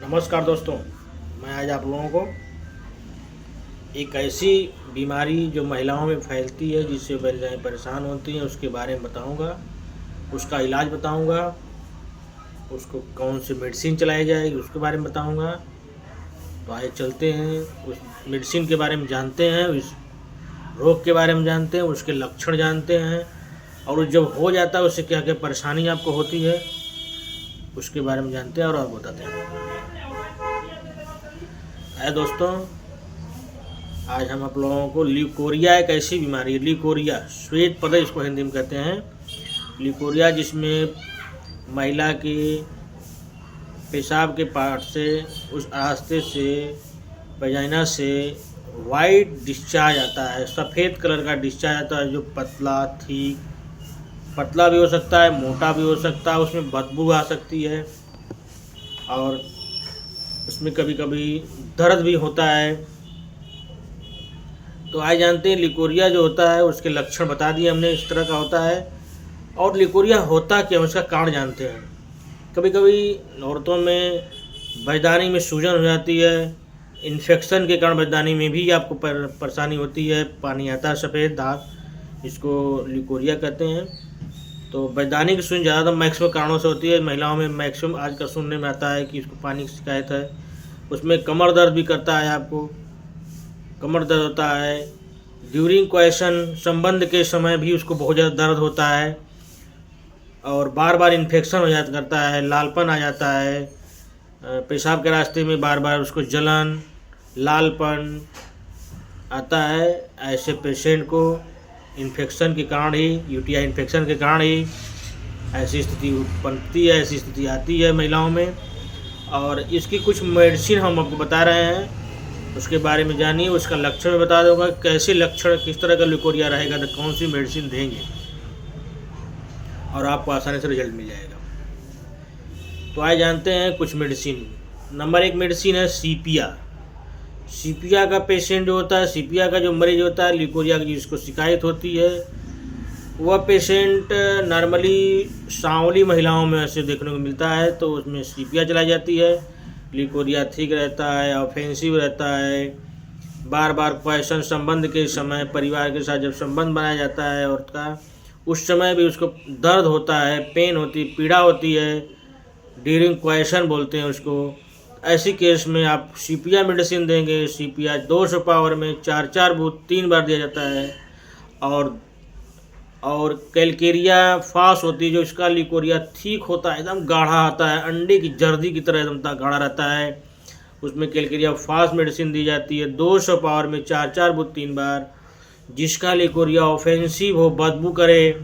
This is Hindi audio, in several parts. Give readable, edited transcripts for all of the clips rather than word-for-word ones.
नमस्कार दोस्तों, मैं आज आप लोगों को एक ऐसी बीमारी जो महिलाओं में फैलती है, जिससे महिलाएं परेशान होती हैं, उसके बारे में बताऊंगा। उसका इलाज बताऊंगा, उसको कौन सी मेडिसिन चलाई जाएगी उसके बारे में बताऊंगा। तो आइए चलते हैं, उस मेडिसिन के बारे में जानते हैं, उस रोग के बारे में जानते हैं, उसके लक्षण जानते हैं, और जब हो जाता है उससे क्या क्या परेशानी आपको होती है उसके बारे में जानते हैं और बताते हैं। दोस्तों, आज हम आप लोगों को ल्यूकोरिया एक ऐसी बीमारी है, ल्यूकोरिया श्वेत पदय इसको हिंदी में कहते हैं। ल्यूकोरिया जिसमें महिला के पेशाब के पार्ट से, उस रास्ते से, वजाइना से वाइट डिस्चार्ज आता है, सफ़ेद कलर का डिस्चार्ज आता है, जो पतला ठीक पतला भी हो सकता है, मोटा भी हो सकता है, उसमें बदबू आ सकती है और उसमें कभी कभी दर्द भी होता है। तो आइए जानते हैं ल्यूकोरिया जो होता है उसके लक्षण बता दिए हमने, इस तरह का होता है। और ल्यूकोरिया होता क्या, उसका कारण जानते हैं। कभी कभी औरतों में बचदानी में सूजन हो जाती है, इन्फेक्शन के कारण बचदानी में भी आपको परेशानी होती है, पानी आता है सफ़ेद दाग, इसको ल्यूकोरिया कहते हैं। तो बचदानी की सूजन ज़्यादातर मैक्सिमम कारणों से होती है। महिलाओं में मैक्सिमम आजकल सुनने में आता है कि इसको पानी की शिकायत है। उसमें कमर दर्द भी करता है, आपको कमर दर्द होता है। ड्यूरिंग क्वेश्चन, संबंध के समय भी उसको बहुत ज़्यादा दर्द होता है और बार बार इन्फेक्शन हो जाता करता है, लालपन आ जाता है, पेशाब के रास्ते में बार बार उसको जलन, लालपन आता है। ऐसे पेशेंट को इन्फेक्शन के कारण ही, यूटीआई इन्फेक्शन के कारण ही ऐसी स्थिति बनती है, ऐसी स्थिति आती है महिलाओं में। और इसकी कुछ मेडिसिन हम आपको बता रहे हैं, उसके बारे में जानिए। उसका लक्षण मैं बता दूंगा, कैसे लक्षण, किस तरह का ल्यूकोरिया रहेगा तो कौन सी मेडिसिन देंगे और आपको आसानी से रिजल्ट मिल जाएगा। तो आइए जानते हैं कुछ मेडिसिन। नंबर 1 मेडिसिन है सीपिया। सीपिया का पेशेंट जो होता है, सीपिया का जो मरीज होता है, ल्यूकोरिया की जिसको शिकायत होती है, वह पेशेंट नॉर्मली सांवली महिलाओं में ऐसे देखने को मिलता है, तो उसमें सीपिया चलाई जाती है। ल्यूकोरिया ठीक रहता है, ऑफेंसिव रहता है, बार बार क्वेश्चन, संबंध के समय, परिवार के साथ जब संबंध बनाया जाता है औरत का, उस समय भी उसको दर्द होता है, पेन होती, पीड़ा होती है, ड्यूरिंग क्वेश्चन बोलते हैं उसको। ऐसी केस में आप सीपिया मेडिसिन देंगे। सीपिया 200 पावर में 4 बूथ 3 बार दिया जाता है। और कैलकेरिया फास होती है, जो इसका ल्यूकोरिया ठीक होता है, एकदम गाढ़ा आता है, अंडे की जर्दी की तरह एकदम गाढ़ा रहता है, उसमें कैलकेरिया फास मेडिसिन दी जाती है 200 पावर में 4 बूथ 3 बार। जिसका ल्यूकोरिया ऑफेंसिव हो, बदबू करे,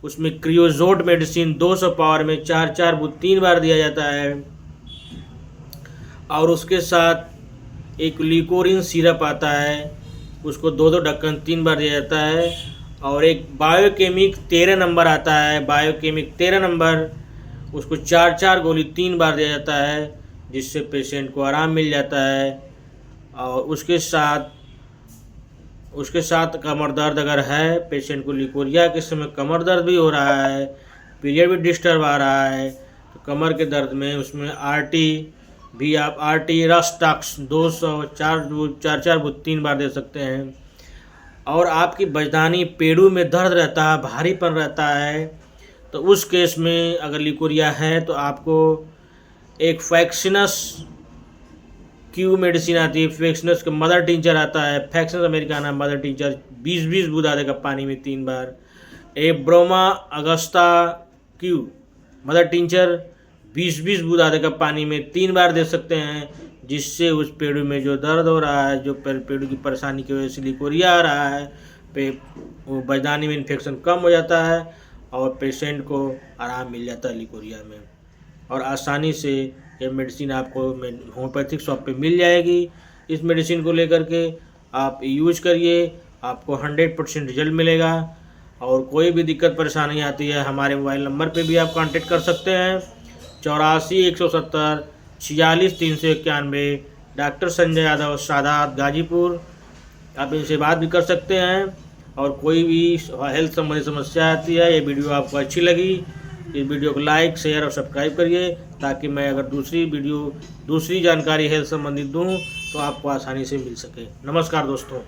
उसमें क्रियोजोट मेडिसिन 200 पावर में 4 बूथ 3 बार दिया जाता है। और उसके साथ एक ल्यूकोरिन सिरप आता है, उसको 2 ढक्कन 3 बार दिया जाता है। और एक बायोकेमिक 13 नंबर आता है, बायोकेमिक 13 नंबर, उसको 4 गोली 3 बार दिया जाता है, जिससे पेशेंट को आराम मिल जाता है। और उसके साथ कमर दर्द अगर है, पेशेंट को ल्यूकोरिया के समय कमर दर्द भी हो रहा है, पीरियड भी डिस्टर्ब आ रहा है, तो कमर के दर्द में उसमें आरटी भी, आप आरटी रस्टॉक्स 200 4 बूथ 3 बार दे सकते हैं। और आपकी बचदानी पेड़ू में दर्द रहता है, भारीपन रहता है, तो उस केस में अगर ल्यूकोरिया है तो आपको एक फैक्सिनस क्यू मेडिसिन आती है, फैक्सिनस का मदर टिंचर आता है, फैक्सिनस अमेरिकाना मदर टिंचर 20 बूंद आधे कप पानी में 3 बार। एक ब्रोमा अगस्ता क्यू मदर टिंचर 20 बूंद आधे कप पानी में 3 बार दे सकते हैं, जिससे उस पेड़ू में जो दर्द हो रहा है, जो पेड़ू की परेशानी की वजह से ल्यूकोरिया आ रहा है, वो बचदानी में इन्फेक्शन कम हो जाता है और पेशेंट को आराम मिल जाता है ल्यूकोरिया में। और आसानी से ये मेडिसिन आपको होम्योपैथिक शॉप पे मिल जाएगी। इस मेडिसिन को लेकर के आप यूज करिए, आपको 100% रिजल्ट मिलेगा। और कोई भी दिक्कत परेशानी आती है, हमारे मोबाइल नंबर पे भी आप कांटेक्ट कर सकते हैं, 84 170 46 391। डॉक्टर संजय यादव, सादात, गाजीपुर। आप इनसे बात भी कर सकते हैं। और कोई भी हेल्थ संबंधी समस्या आती है, ये वीडियो आपको अच्छी लगी, इस वीडियो को लाइक, शेयर और सब्सक्राइब करिए। ताकि मैं अगर दूसरी जानकारी हेल्थ संबंधित दूँ तो आपको आसानी से मिल सके। नमस्कार दोस्तों।